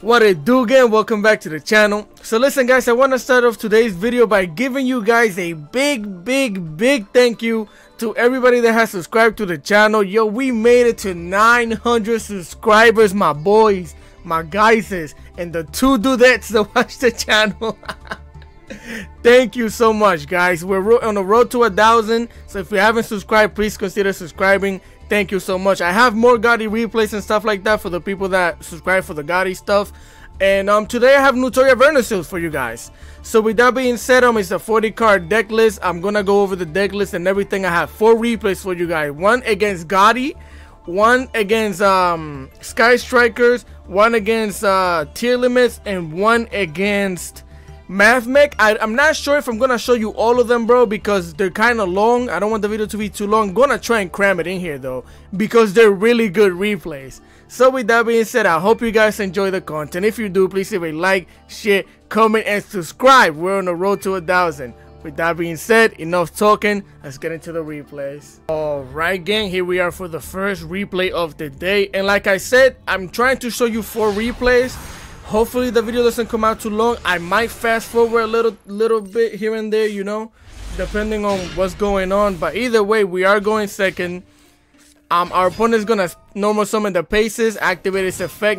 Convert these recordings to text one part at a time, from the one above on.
What it do again? Welcome back to the channel. So listen guys, I want to start off today's video by giving you guys a big thank you to everybody that has subscribed to the channel. Yo, we made it to 900 subscribers, my boys, my guys, and the two dudettes that watch the channel. Thank you so much guys. We're on the road to 1,000, so if you haven't subscribed, please consider subscribing. Thank you so much. I have more Gotti replays and stuff like that for the people that subscribe for the Gotti stuff. And today I have Naturia Vernusylph for you guys. So with that being said, it's a 40 card deck list. I'm gonna go over the deck list and everything. I have 4 replays for you guys. One against Gotti, one against Sky Strikers, one against Tier Limits, and one against Math Mech. I'm not sure if I'm gonna show you all of them, bro, because they're kind of long. I don't want the video to be too long. I'm gonna try and cram it in here though, because they're really good replays. So with that being said, I hope you guys enjoy the content. If you do, please leave a like, share, comment, and subscribe. We're on the road to 1,000. With that being said, enough talking, let's get into the replays. Alright gang, here we are for the first replay of the day. And like I said, I'm trying to show you 4 replays. Hopefully the video doesn't come out too long. I might fast forward a little bit here and there, you know, depending on what's going on. But either way, we are going second. Our opponent is gonna normal summon the Paces, activate its effect,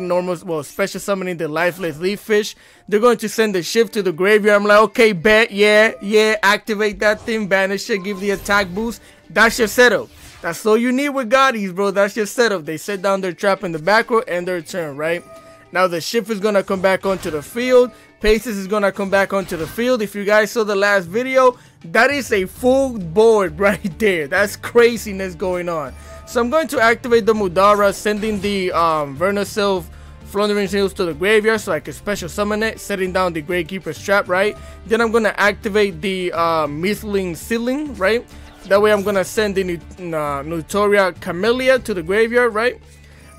special summoning the lifeless leaf fish. They're going to send the shift to the graveyard. I'm like, okay, bet, yeah, activate that thing, banish it, give the attack boost. That's your setup. That's all you need with Gottis, bro. That's your setup. They set down their trap in the back row and their turn, right? Now the shift is gonna come back onto the field. Paces is gonna come back onto the field. If you guys saw the last video, that is a full board right there. That's craziness going on. So I'm going to activate the Mudara, sending the Vernusylph Floundering Seals to the graveyard so I can special summon it, setting down the Gravekeeper's trap, right? Then I'm gonna activate the Mithling Ceiling, right? That way I'm gonna send the Naturia Camellia to the graveyard, right?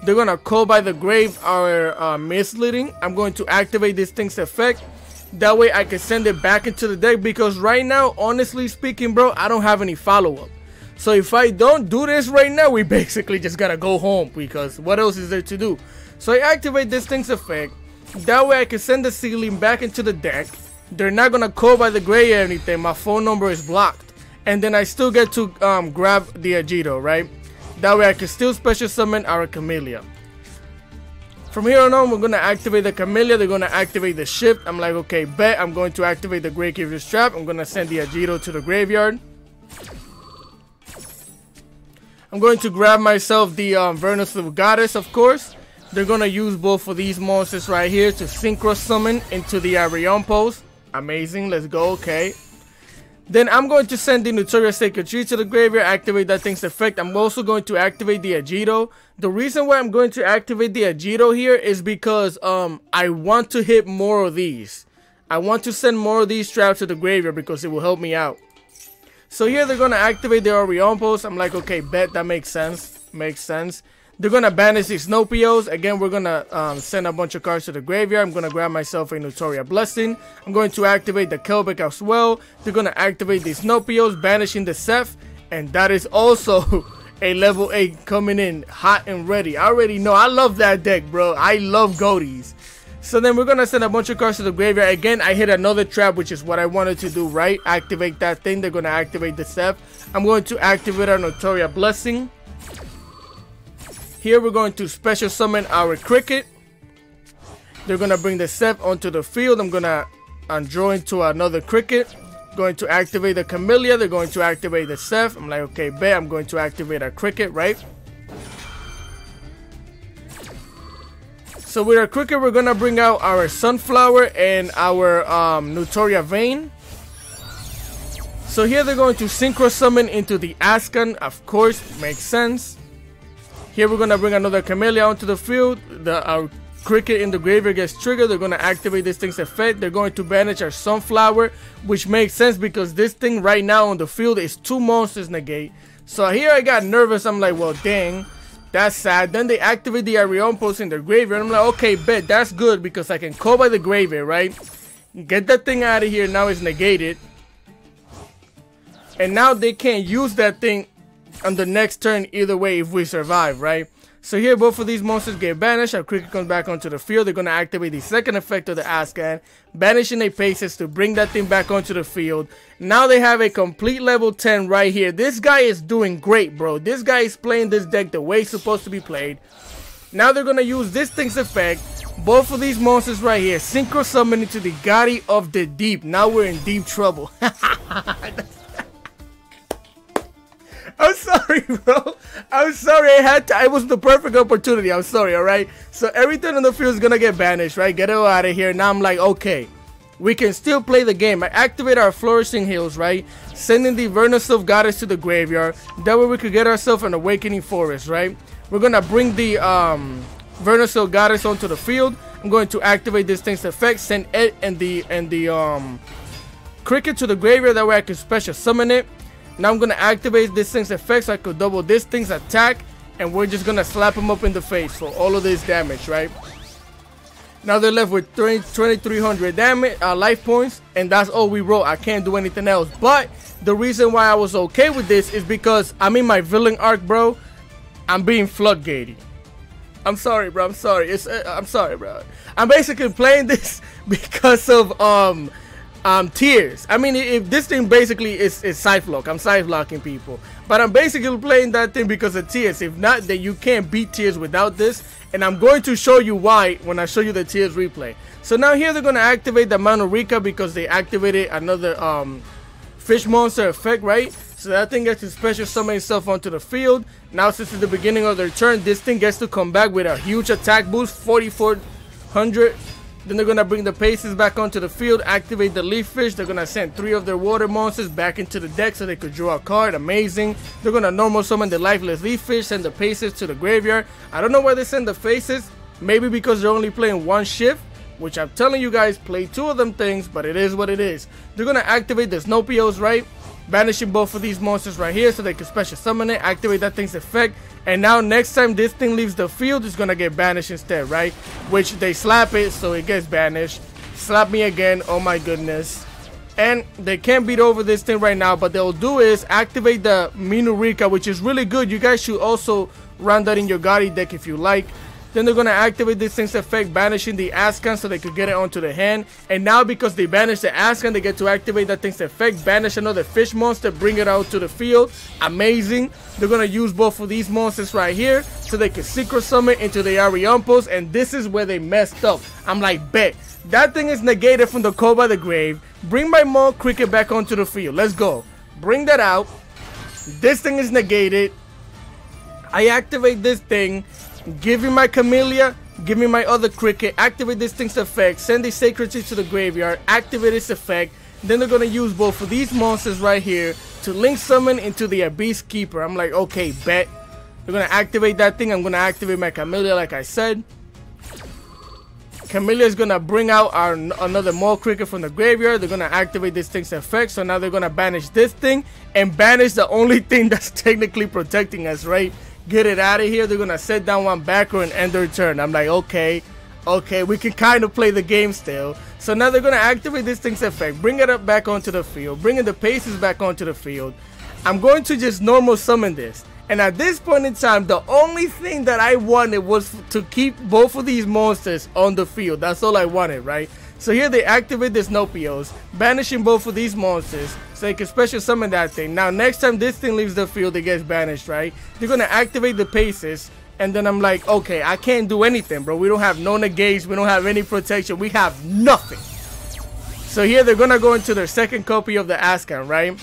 They're gonna call by the grave our misleading. I'm going to activate this thing's effect. That way I can send it back into the deck, because right now, honestly speaking, bro, I don't have any follow-up. So if I don't do this right now, we basically just gotta go home, because what else is there to do? So I activate this thing's effect. That way I can send the ceiling back into the deck. They're not gonna call by the grave or anything. My phone number is blocked. And then I still get to grab the Agito, right? That way I can still special summon our Camellia. From here on, we're going to activate the Camellia. They're going to activate the shift. I'm like, okay, bet. I'm going to activate the Gravekeeper's trap. I'm going to send the Agito to the graveyard. I'm going to grab myself the Vernusylph Goddess, of course. They're going to use both of these monsters right here to synchro summon into the Replays+. Amazing. Let's go. Okay. Then I'm going to send the Naturia Sacred Tree to the graveyard, activate that thing's effect. I'm also going to activate the Agito. The reason why I'm going to activate the Agito here is because I want to hit more of these. I want to send more of these traps to the graveyard because it will help me out. So here they're going to activate the Replays+. I'm like, okay, bet, that makes sense. Makes sense. They're going to banish these Snopios. Again, we're going to send a bunch of cards to the graveyard. I'm going to grab myself a Naturia Blessing. I'm going to activate the Kelbeck as well. They're going to activate these Snopios, banishing the Seth. And that is also a level 8 coming in hot and ready. I already know. I love that deck, bro. I love Gottis. So then we're going to send a bunch of cards to the graveyard. Again, I hit another trap, which is what I wanted to do, right? Activate that thing. They're going to activate the Seth. I'm going to activate our Naturia Blessing. Here we're going to special summon our Cricket. They're going to bring the Seth onto the field. I'm going to draw into another Cricket. Going to activate the Camellia. They're going to activate the Seth. I'm like, okay, bet. I'm going to activate our Cricket, right? So with our Cricket, we're going to bring out our Sunflower and our Naturia Vein. So here they're going to synchro summon into the Ascan. Of course, makes sense. Here we're going to bring another Camellia onto the field. Our Cricket in the graveyard gets triggered. They're going to activate this thing's effect. They're going to banish our Sunflower, which makes sense because this thing right now on the field is 2 monsters negate. So here I got nervous. I'm like, well, dang, that's sad. Then they activate the Replays in their graveyard. I'm like, okay, bet, that's good because I can call by the graveyard, right? Get that thing out of here. Now it's negated. And now they can't use that thing on the next turn either way if we survive, right? So here, both of these monsters get banished. Our cricket comes back onto the field. They're going to activate the second effect of the Ascan, banishing their paces to bring that thing back onto the field. Now they have a complete level 10 right here. This guy is doing great, bro. This guy is playing this deck the way it's supposed to be played. Now they're going to use this thing's effect. Both of these monsters right here, synchro summon into the Goddess of the Deep. Now we're in deep trouble. I'm sorry, bro. I'm sorry. It was the perfect opportunity. I'm sorry, alright? So everything on the field is gonna get banished, right? Get it out of here. Now I'm like, okay, we can still play the game. I activate our Flourishing Hills, right? Sending the Vernusylph Goddess to the graveyard. That way we could get ourselves an Awakening Forest, right? We're gonna bring the Vernusylph Goddess onto the field. I'm going to activate this thing's effect. Send it and the Cricket to the graveyard. That way I can special summon it. Now I'm going to activate this thing's effect so I could double this thing's attack. And we're just going to slap him up in the face for all of this damage, right? Now they're left with 2,300 damage, life points. And that's all we wrote. I can't do anything else. But the reason why I was okay with this is because I'm in my villain arc, bro. I'm being floodgated. I'm sorry, bro. I'm sorry. I'm sorry, bro. I'm basically playing this because of tears. I mean, if this thing basically is scythe lock, I'm scythe locking people. But I'm basically playing that thing because of tears. If not, then you can't beat tears without this. And I'm going to show you why when I show you the tears replay. So now here they're going to activate the Manorica because they activated another fish monster effect, right? So that thing gets to special summon itself onto the field. Now since it's the beginning of their turn, this thing gets to come back with a huge attack boost, 4,400. Then they're going to bring the paces back onto the field, activate the leaf fish. They're going to send 3 of their water monsters back into the deck so they could draw a card. Amazing. They're going to normal summon the lifeless leaf fish, send the paces to the graveyard. I don't know why they send the faces. Maybe because they're only playing one shift, which I'm telling you guys, play 2 of them things, but it is what it is. They're going to activate the Snopios, right? Banishing both of these monsters right here so they can special summon it, activate that thing's effect. And now next time this thing leaves the field, it's gonna get banished instead, right? Which they slap it, so it gets banished. Slap me again, oh my goodness. And they can't beat over this thing right now, but they'll do is activate the Minurika, which is really good. You guys should also run that in your Gotti deck if you like. Then they're going to activate this thing's effect, banishing the Ascan so they could get it onto the hand. And now because they banished the Ascan, they get to activate that thing's effect, banish another fish monster, bring it out to the field. Amazing. They're going to use both of these monsters right here so they can synchro summon into the Ariampos. And this is where they messed up. I'm like, bet. That thing is negated from the Call by the Grave. Bring my Maul Cricket back onto the field. Let's go. Bring that out. This thing is negated. I activate this thing. Give me my Camellia, give me my other Cricket, activate this thing's effect, send the Sacred Tree to the graveyard, activate its effect. Then they're going to use both of these monsters right here to link summon into the Abyss Keeper. I'm like, okay, bet. They're going to activate that thing. I'm going to activate my Camellia like I said. Camellia is going to bring out another Maul Cricket from the graveyard. They're going to activate this thing's effect. So now they're going to banish this thing and banish the only thing that's technically protecting us, right? Get it out of here. They're gonna set down one backer and end their turn. I'm like, okay, we can kind of play the game still. So now they're gonna activate this thing's effect, bring it up back onto the field, bringing the paces back onto the field. I'm going to just normal summon this. And at this point in time, the only thing that I wanted was to keep both of these monsters on the field. That's all I wanted, right? So here they activate the Snopios, banishing both of these monsters so they can special summon that thing. Now next time this thing leaves the field, it gets banished, right? They're going to activate the paces, and then I'm like, okay, I can't do anything, bro. We don't have no negates, we don't have any protection, we have nothing. So here they're going to go into their second copy of the Ascan, right?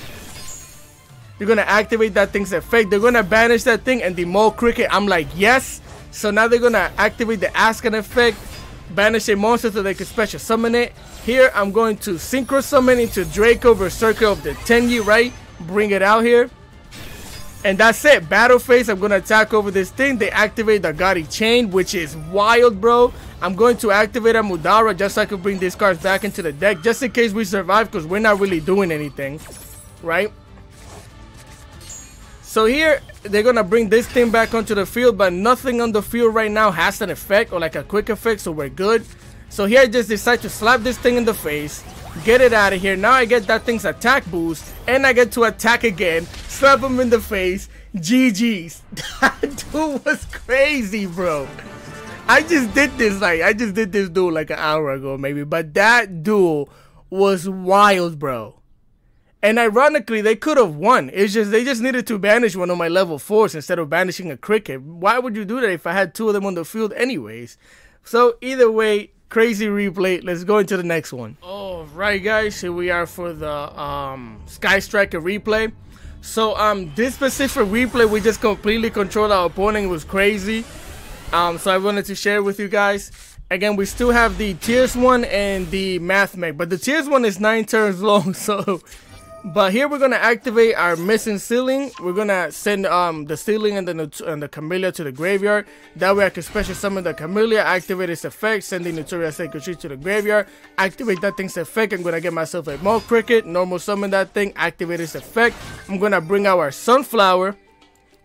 They're going to activate that thing's effect. They're going to banish that thing and the Maul Cricket. I'm like, yes. So now they're going to activate the Ascan effect, banish a monster so they can special summon it. Here I'm going to synchro summon into Draco Berserker of the Tenyi, right? Bring it out here. And that's it. Battle phase. I'm going to attack over this thing. They activate the Gotti Chain, which is wild, bro. I'm going to activate a Mudara just so I can bring these cards back into the deck, just in case we survive, because we're not really doing anything, right? So here they're gonna bring this thing back onto the field, but nothing on the field right now has an effect or like a quick effect, so we're good. So here I just decide to slap this thing in the face, get it out of here. Now I get that thing's attack boost, and I get to attack again, slap him in the face, GG's. That dude was crazy, bro. I just did this duel like an hour ago maybe, but that duel was wild, bro. And ironically, they could have won. It's just they just needed to banish one of my level 4s instead of banishing a cricket. Why would you do that if I had 2 of them on the field anyways? So either way, crazy replay. Let's go into the next one. Alright guys, here we are for the Sky Striker replay. So this specific replay, we just completely controlled our opponent. It was crazy. So I wanted to share with you guys. Again, we still have the Tears one and the Math Mech, but the Tears one is 9 turns long. So, but here we're gonna activate our missing ceiling. We're gonna send the ceiling and the Camellia to the graveyard. That way I can special summon the Camellia, activate its effect, send the Naturia Sacred Tree to the graveyard, activate that thing's effect. I'm gonna get myself a Mole Cricket, normal summon that thing, activate its effect. I'm gonna bring our Sunflower.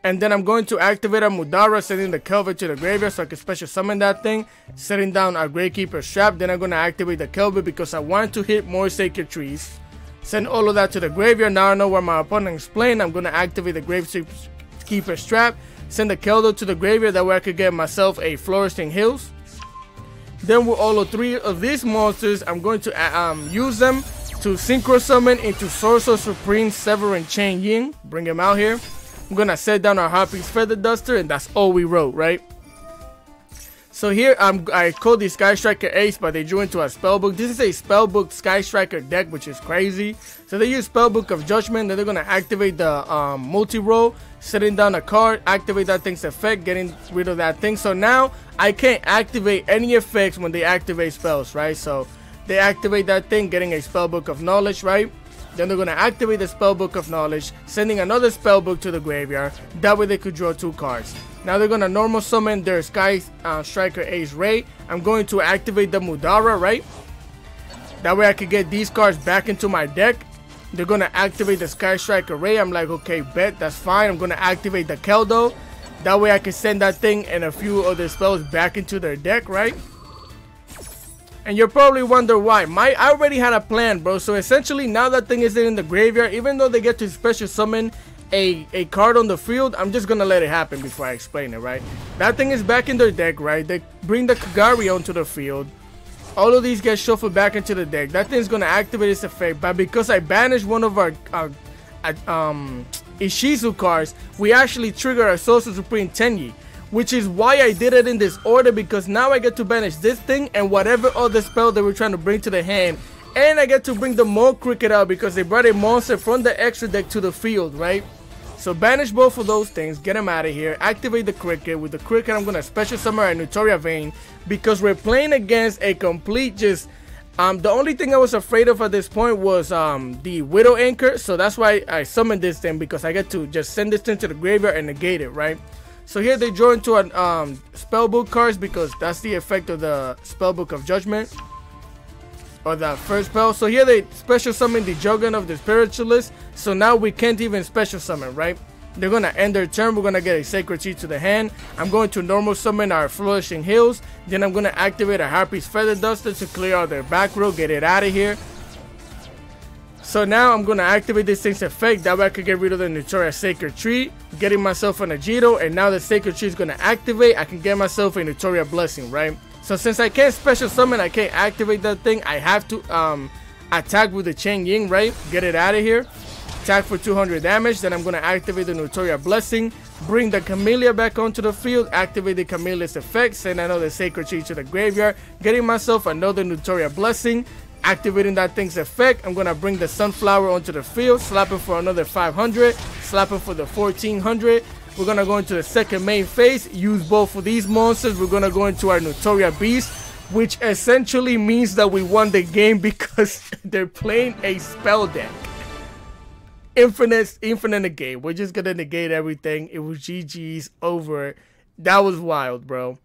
And then I'm going to activate a Mudara, sending the Kelvin to the graveyard so I can special summon that thing, setting down our Gravekeeper's Trap. Then I'm going to activate the Kelvin because I want to hit more Sacred Trees. Send all of that to the graveyard. Now I know where my opponent is playing. I'm going to activate the Gravekeeper's Trap, send the Keldo to the graveyard. That way I could get myself a Flourishing Hills. Then with all of 3 of these monsters, I'm going to use them to Synchro Summon into Sorcerer Supreme Severin Chain Yin. Bring him out here. I'm gonna set down our Harpy's Feather Duster, and that's all we wrote, right? So here I called the Sky Striker Ace, but they drew into a spellbook. This is a spellbook Sky Striker deck, which is crazy. So they use Spellbook of Judgment. Then they're gonna activate the multi-roll, setting down a card, activate that thing's effect, getting rid of that thing. So now I can't activate any effects when they activate spells, right? So they activate that thing, getting a Spellbook of Knowledge, right? Then they're going to activate the Spellbook of Knowledge, sending another Spellbook to the graveyard. That way they could draw 2 cards. Now they're going to normal summon their Sky Striker Ace Ray. I'm going to activate the Mudara, right? That way I can get these cards back into my deck. They're going to activate the Sky Striker Ray. I'm like, okay, bet, that's fine. I'm going to activate the Keldo. That way I can send that thing and a few other spells back into their deck, right? And you're probably wonder why. I already had a plan, bro. So essentially, now that thing is in the graveyard, even though they get to special summon a card on the field, I'm just gonna let it happen before I explain it, right? That thing is back in their deck, right? They bring the Kagari onto the field. All of these get shuffled back into the deck. That thing's gonna activate its effect, but because I banished one of our Ishizu cards, we actually trigger our Sorcerer Supreme Tenyi. Which is why I did it in this order, because now I get to banish this thing and whatever other spell they were trying to bring to the hand. And I get to bring the Mole Cricket out because they brought a monster from the extra deck to the field, right? So banish both of those things, get them out of here, activate the Cricket. With the Cricket, I'm going to special summon our Naturia Vein because we're playing against a complete just... the only thing I was afraid of at this point was the Widow Anchor. So that's why I summoned this thing, because I get to just send this thing to the graveyard and negate it, right? So here they draw into an spellbook cards because that's the effect of the Spellbook of Judgment, or the first spell. So here they special summon the Juggernaut of the Spiritualist. So now we can't even special summon, right? They're gonna end their turn. We're gonna get a Sacred Tree to the hand. I'm going to normal summon our Flourishing Hills. Then I'm gonna activate a Harpy's Feather Duster to clear out their back row, get it out of here. So now I'm going to activate this thing's effect. That way I can get rid of the Naturia Sacred Tree, getting myself an Agito. And now the Sacred Tree is going to activate. I can get myself a Naturia Blessing, right? So since I can't special summon, I can't activate that thing. I have to attack with the Chain Ying, right? Get it out of here. Attack for 200 damage. Then I'm going to activate the Naturia Blessing. Bring the Camellia back onto the field. Activate the Camellia's effect. Send another Sacred Tree to the graveyard. Getting myself another Naturia Blessing. Activating that thing's effect. I'm gonna bring the Sunflower onto the field, slap him for another 500, slap him for the 1400. We're gonna go into the second main phase, use both of these monsters. We're gonna go into our Naturia Beast, which essentially means that we won the game because they're playing a spell deck. Infinite negate. We're just gonna negate everything. It was GG's over. That was wild, bro.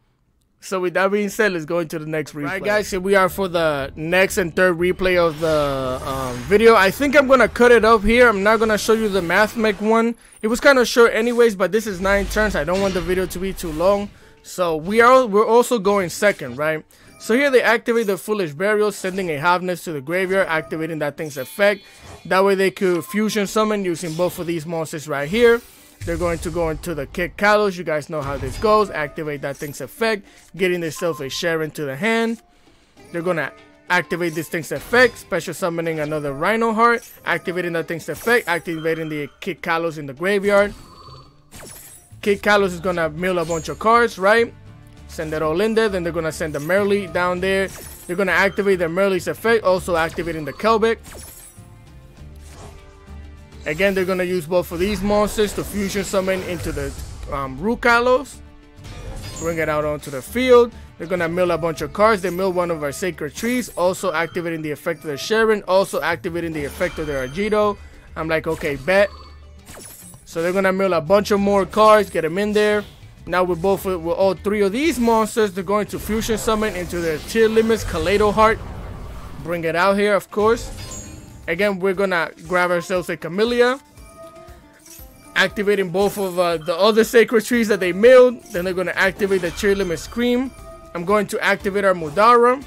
So with that being said, let's go into the next replay. Alright guys, here we are for the next and third replay of the video. I think I'm going to cut it up here. I'm not going to show you the Math Mech one. It was kind of short anyways, but this is 9 turns. I don't want the video to be too long. So we're also going second, right? So here they activate the Foolish Burial, sending a Havness to the graveyard, activating that thing's effect. That way they could fusion summon using both of these monsters right here. They're going to go into the Kick Kalos. You guys know how this goes. Activate that thing's effect, getting themselves a share into the hand. They're going to activate this thing's effect, special summoning another Rhino Heart, activating that thing's effect, activating the Kick Kalos in the graveyard. Kick Kalos is going to mill a bunch of cards, right? Send it all in there. Then they're going to send the Merly down there. They're going to activate the Merly's effect, also activating the Kelbeck. Again, they're going to use both of these monsters to fusion summon into the Root Kalos. Bring it out onto the field. They're going to mill a bunch of cards. They mill one of our Sacred Trees, also activating the effect of the Sharon, also activating the effect of the Argito. I'm like, okay, bet. So they're going to mill a bunch of more cards, get them in there. Now with all three of these monsters, they're going to fusion summon into the Tier Limits Kaleido Heart. Bring it out here, of course. Again, we're going to grab ourselves a Camellia. Activating both of the other Sacred Trees that they milled. Then they're going to activate the Tier Limit Scream. I'm going to activate our Mudara.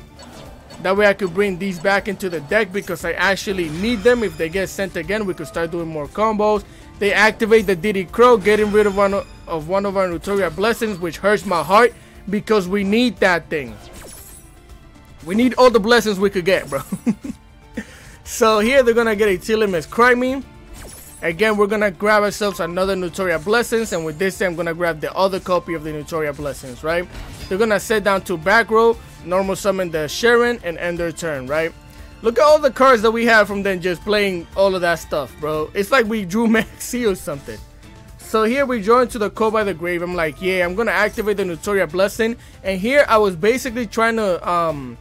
That way I could bring these back into the deck because I actually need them. If they get sent again, we could start doing more combos. They activate the Diddy Crow, getting rid of one of our Naturia Blessings, which hurts my heart because we need that thing. We need all the blessings we could get, bro. So here they're going to get a Tier Limits Crimey. Again, we're going to grab ourselves another Naturia Blessings. And with this, I'm going to grab the other copy of the Naturia Blessings, right? They're going to set down to back row, normal summon the Sharon, and end their turn, right? Look at all the cards that we have from them just playing all of that stuff, bro. It's like we drew Maxi or something. So here we join to the Call by the Grave. I'm like, yeah, I'm going to activate the Naturia Blessing. And here I was basically trying to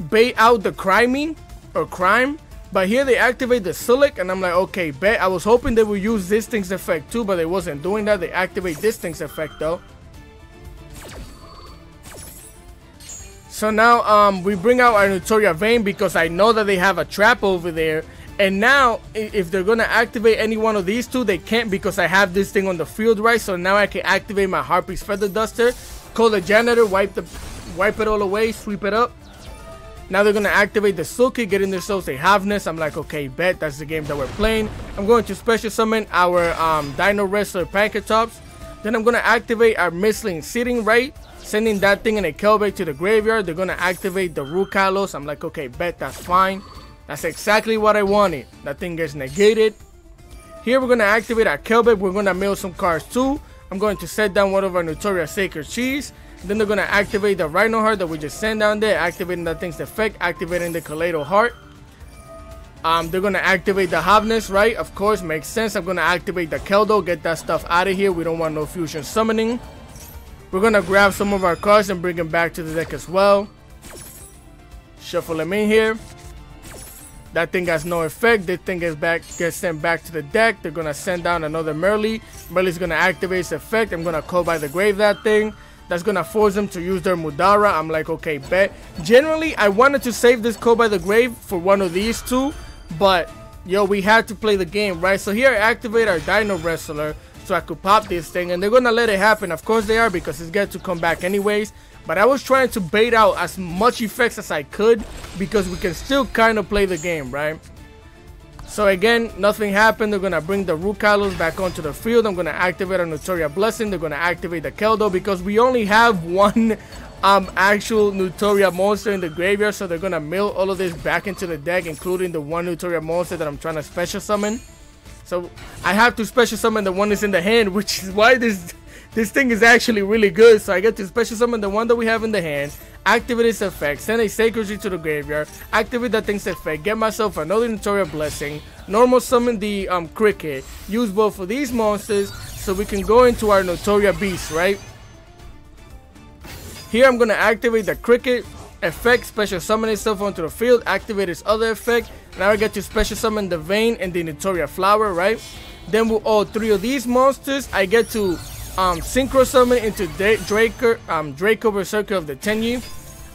bait out the Crimey or Crime. But here they activate the Sulik, and I'm like, okay, bet. I was hoping they would use this thing's effect too, but they wasn't doing that. They activate this thing's effect though. So now we bring out our Naturia Vein because I know that they have a trap over there. And now if they're going to activate any one of these two, they can't because I have this thing on the field, right? So now I can activate my Harpy's Feather Duster, call the Janitor, wipe it all away, sweep it up. Now they're going to activate the Sulky, getting themselves a Havness. I'm like, okay, bet. That's the game that we're playing. I'm going to special summon our Dino Wrestler Pancatops. Then I'm going to activate our Mistling Sitting Right, sending that thing in a Kelbeck to the graveyard. They're going to activate the Root Kalos. I'm like, okay, bet. That's fine. That's exactly what I wanted. That thing gets negated. Here we're going to activate our Kelbeck. We're going to mill some cards too. I'm going to set down one of our Naturia Sacred Cheese. Then they're going to activate the Rhino Heart that we just sent down there, activating that thing's effect, activating the Kaleido Heart. They're going to activate the Havness, right? Of course, makes sense. I'm going to activate the Keldo, get that stuff out of here. We don't want no fusion summoning. We're going to grab some of our cards and bring them back to the deck as well. Shuffle them in here. That thing has no effect. This thing gets sent back to the deck. They're going to send down another Merly. Merly's going to activate its effect. I'm going to Call by the Grave that thing. That's going to force them to use their Mudara. I'm like, okay, bet. Generally, I wanted to save this Call by the Grave for one of these two. But, yo, we had to play the game, right? So here I activate our Dino Wrestler so I could pop this thing. And they're going to let it happen. Of course they are because it's going to come back anyways. But I was trying to bait out as much effects as I could because we can still kind of play the game, right? So again, nothing happened. They're going to bring the Root Kalos back onto the field. I'm going to activate our Naturia Blessing. They're going to activate the Keldo because we only have one actual Naturia monster in the graveyard. So they're going to mill all of this back into the deck, including the one Naturia monster that I'm trying to special summon. So I have to special summon the one that's in the hand, which is why this thing is actually really good. So I get to special summon the one that we have in the hand, activate its effect, send a Sacred Tree to the graveyard, activate that thing's effect, get myself another Naturia Blessing, normal summon the Cricket, use both of these monsters so we can go into our Naturia Beast, right? Here I'm going to activate the Cricket effect, special summon itself onto the field, activate its other effect. Now I get to special summon the Vein and the Naturia Flower, right? Then with all three of these monsters, I get to synchro summon into Draco Berserker of the Tenyi.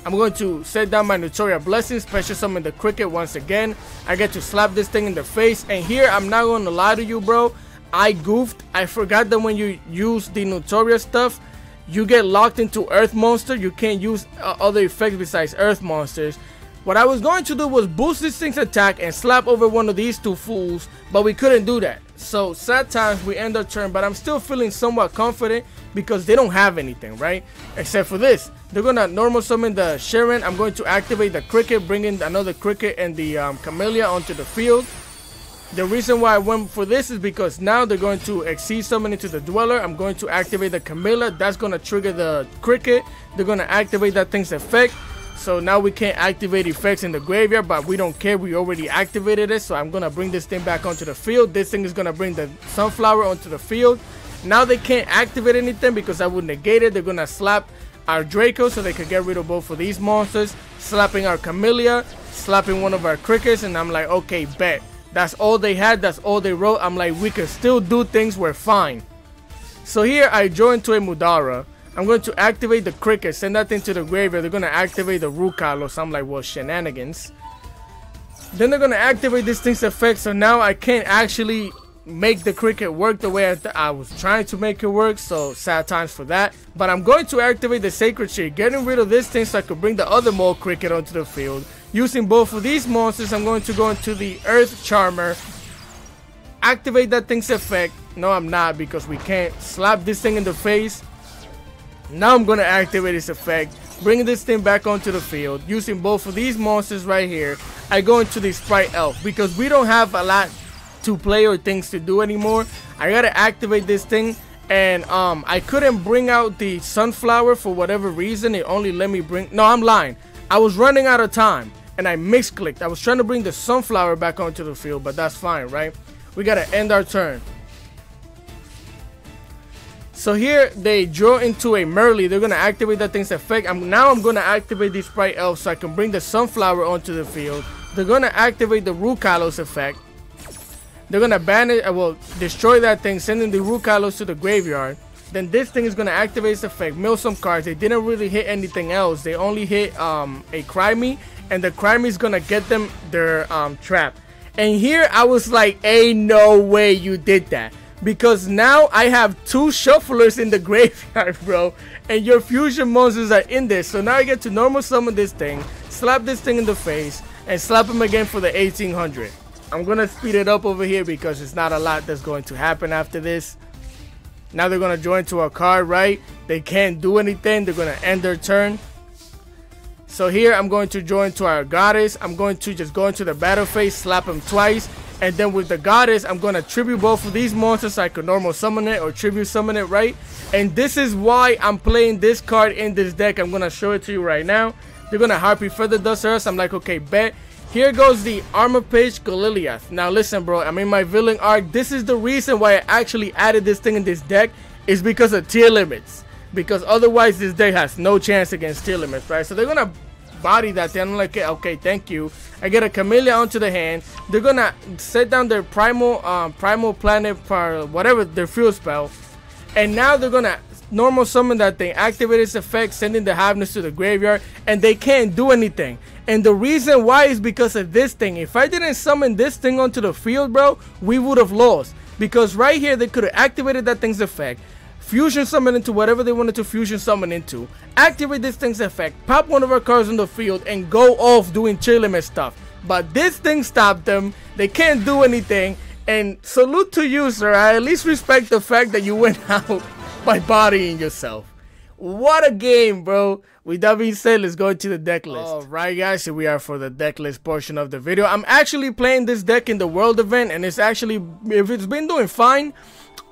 I'm going to set down my Naturia Blessing, special summon the Cricket once again. I get to slap this thing in the face. And here, I'm not going to lie to you, bro. I goofed. I forgot that when you use the Naturia stuff, you get locked into Earth Monster. You can't use other effects besides Earth Monsters. What I was going to do was boost this thing's attack and slap over one of these two fools, but we couldn't do that. So sad times, we end our turn, but I'm still feeling somewhat confident because they don't have anything, right? Except for this. They're gonna normal summon the Sharon. I'm going to activate the cricket, bring in another cricket and the Camellia onto the field. The reason why I went for this is because now they're going to exceed summon into the Dweller. I'm going to activate the Camellia. That's gonna trigger the cricket. They're gonna activate that thing's effect. So now we can't activate effects in the graveyard, but we don't care, we already activated it. So I'm gonna bring this thing back onto the field. This thing is gonna bring the Sunflower onto the field. Now they can't activate anything because I would negate it. They're gonna slap our Draco so they can get rid of both of these monsters, slapping our Camellia, slapping one of our crickets, and I'm like, okay, bet. That's all they had, that's all they wrote. I'm like, we can still do things, we're fine. So here I draw into a Mudara. I'm going to activate the cricket, send that thing to the graveyard. They're going to activate the Rukalos. I'm like, well, shenanigans. Then they're going to activate this thing's effect. So now I can't actually make the cricket work the way I was trying to make it work. So sad times for that. But I'm going to activate the Sacred Shade, getting rid of this thing so I could bring the other mole cricket onto the field. Using both of these monsters, I'm going to go into the Earth Charmer, activate that thing's effect. No, I'm not, because we can't slap this thing in the face. Now I'm going to activate its effect, bring this thing back onto the field. Using both of these monsters right here, I go into the Sprite Elf because we don't have a lot to play or things to do anymore. I got to activate this thing, and I couldn't bring out the Sunflower for whatever reason. It only let me bring... No, I'm lying. I was running out of time, and I misclicked. I was trying to bring the Sunflower back onto the field, but that's fine, right? We got to end our turn. So here they draw into a Merly. They're gonna activate that thing's effect. Now I'm gonna activate the Sprite Elf so I can bring the Sunflower onto the field. They're gonna activate the Rukalos effect. They're gonna ban it. Well, destroy that thing, sending the Rukalos to the graveyard. Then this thing is gonna activate its effect, mill some cards. They didn't really hit anything else. They only hit a Cry Me, and the Cry Me is gonna get them their trap. And here I was like, ain't no way you did that. Because now I have two shufflers in the graveyard, bro. And your fusion monsters are in there. So now I get to normal summon this thing, slap this thing in the face, and slap him again for the 1800. I'm going to speed it up over here because it's not a lot that's going to happen after this. Now they're going to join to a card, right? They can't do anything. They're going to end their turn. So here I'm going to join to our Goddess. I'm going to just go into the battle phase, slap him twice. And then with the Goddess, I'm going to tribute both of these monsters so I can normal summon it or tribute summon it, right? And this is why I'm playing this card in this deck. I'm going to show it to you right now. They're going to Harpy Feather Dust Earth. I'm like, okay, bet. Here goes the Armor Page Galiliath. Now listen, bro, I'm in my villain arc. This is the reason why I actually added this thing in this deck, is because of tier limits. Because otherwise this deck has no chance against tier limits, right? So they're going to body that thing. I'm like, okay, thank you. I get a Camellia onto the hand. They're gonna set down their primal planet for whatever their field spell, and now they're gonna normal summon that thing, activate its effect, sending the Havness to the graveyard, and they can't do anything. And the reason why is because of this thing. If I didn't summon this thing onto the field, bro, we would have lost. Because right here they could have activated that thing's effect, fusion summon into whatever they wanted to fusion summon into, activate this thing's effect, pop one of our cards on the field, and go off doing tier limit stuff. But this thing stopped them. They can't do anything. And salute to you, sir. I at least respect the fact that you went out by bodying yourself. What a game, bro. With that being said, let's go into the deck list. Alright guys, here we are for the deck list portion of the video. I'm actually playing this deck in the world event, and it's actually, if it's been doing fine,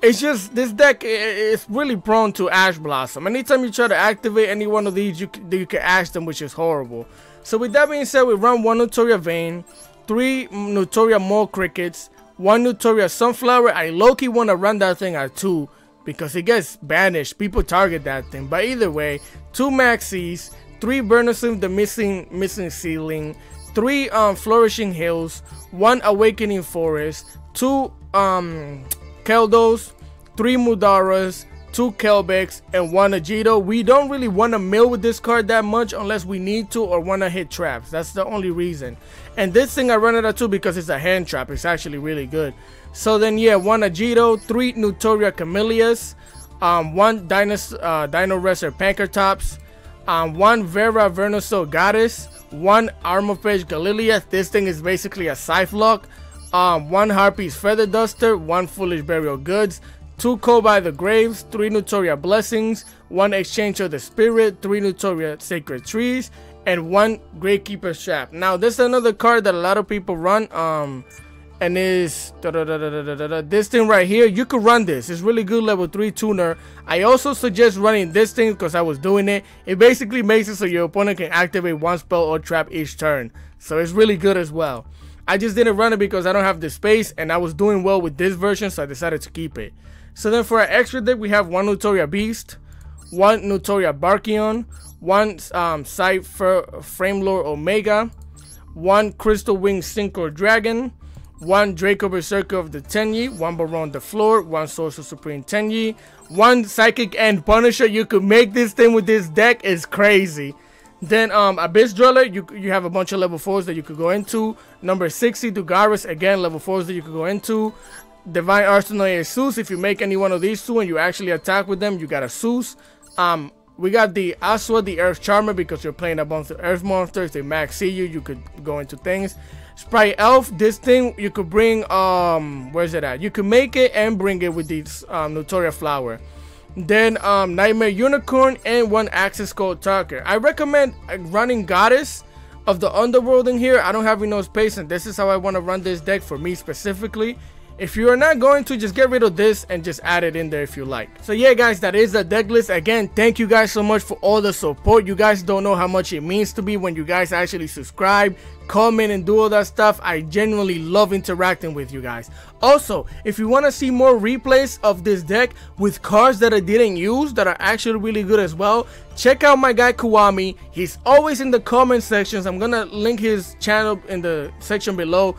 it's just this deck is really prone to Ash Blossom. Anytime you try to activate any one of these, you can Ash them, which is horrible. So with that being said, we run 1 Naturia Vein, 3 Naturia Mole Crickets, 1 Naturia Sunflower. I low-key want to run that thing at 2 because it gets banished. People target that thing. But either way, 2 Maxis, 3 Vernusylph, the missing ceiling, 3 Flourishing Hills, 1 Awakening Forest, 2 Keldos, 3 Mudaras, 2 Kelbex, and 1 Agito. We don't really want to mill with this card that much unless we need to or want to hit traps. That's the only reason. And this thing I run it at 2 because it's a hand trap. It's actually really good. So then yeah, 1 Agito, 3 Naturia Camellias, 1 Dino Wrestler Pankertops, 1 Vernusylph Goddess, 1 Armor Page Galiliath. This thing is basically a Scythe Lock. 1 Harpy's Feather Duster, 1 Foolish Burial Goods, 2 Call by the Graves, 3 Naturia Blessings, 1 Exchange of the Spirit, 3 Naturia Sacred Trees, and 1 Gravekeeper's Trap. Now this is another card that a lot of people run, and is this thing right here. You could run this. It's really good level 3 tuner. I also suggest running this thing because I was doing it. It basically makes it so your opponent can activate 1 spell or trap each turn, so it's really good as well. I just didn't run it because I don't have the space, and I was doing well with this version, so I decided to keep it. So then for our extra deck, we have 1 Naturia Beast, 1 Naturia Barkion, 1 Cypher Framelord Omega, 1 Crystal Wing Synchro Dragon, 1 Draco Berserker of the Tenyi, 1 Baron the Floor, 1 Sorcerer Supreme Tenyi, 1 Psychic End Punisher. You could make this thing with this deck. Is crazy. Then Abyss Dweller, you have a bunch of level 4s that you could go into. Number 60 Dugaris, again level 4s that you could go into. Divine Arsenal Zeus, if you make any one of these 2 and you actually attack with them, you got a Zeus. We got the Aswa, the Earth Charmer, because you're playing a bunch of Earth monsters. They max see you. You could go into things. Sprite Elf, this thing you could bring, where's it at? You could make it and bring it with these Naturia Flower. Then Nightmare Unicorn and 1 Access Code Talker. I recommend running Goddess of the Underworld in here. I don't have enough space, and this is how I want to run this deck for me specifically. If you are not going to, just get rid of this and just add it in there if you like. So yeah guys, that is the deck list. Again, thank you guys so much for all the support. You guys don't know how much it means to me when you guys actually subscribe, comment, and do all that stuff. I genuinely love interacting with you guys. Also, if you want to see more replays of this deck with cards that I didn't use that are actually really good as well, check out my guy Kuwami. He's always in the comment sections. I'm gonna link his channel in the section below.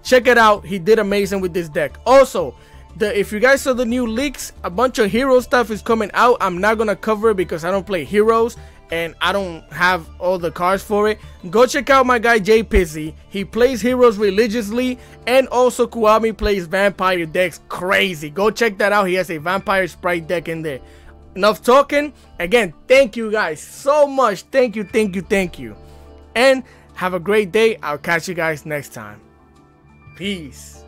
Check it out. He did amazing with this deck. Also, if you guys saw the new leaks, a bunch of hero stuff is coming out. I'm not gonna cover it because I don't play heroes and I don't have all the cards for it. Go check out my guy Jay Pizzy. He plays heroes religiously, and also Kuwami plays vampire decks crazy. Go check that out. He has a vampire sprite deck in there. Enough talking. Again, thank you guys so much. Thank you, thank you, thank you. And have a great day. I'll catch you guys next time. Peace.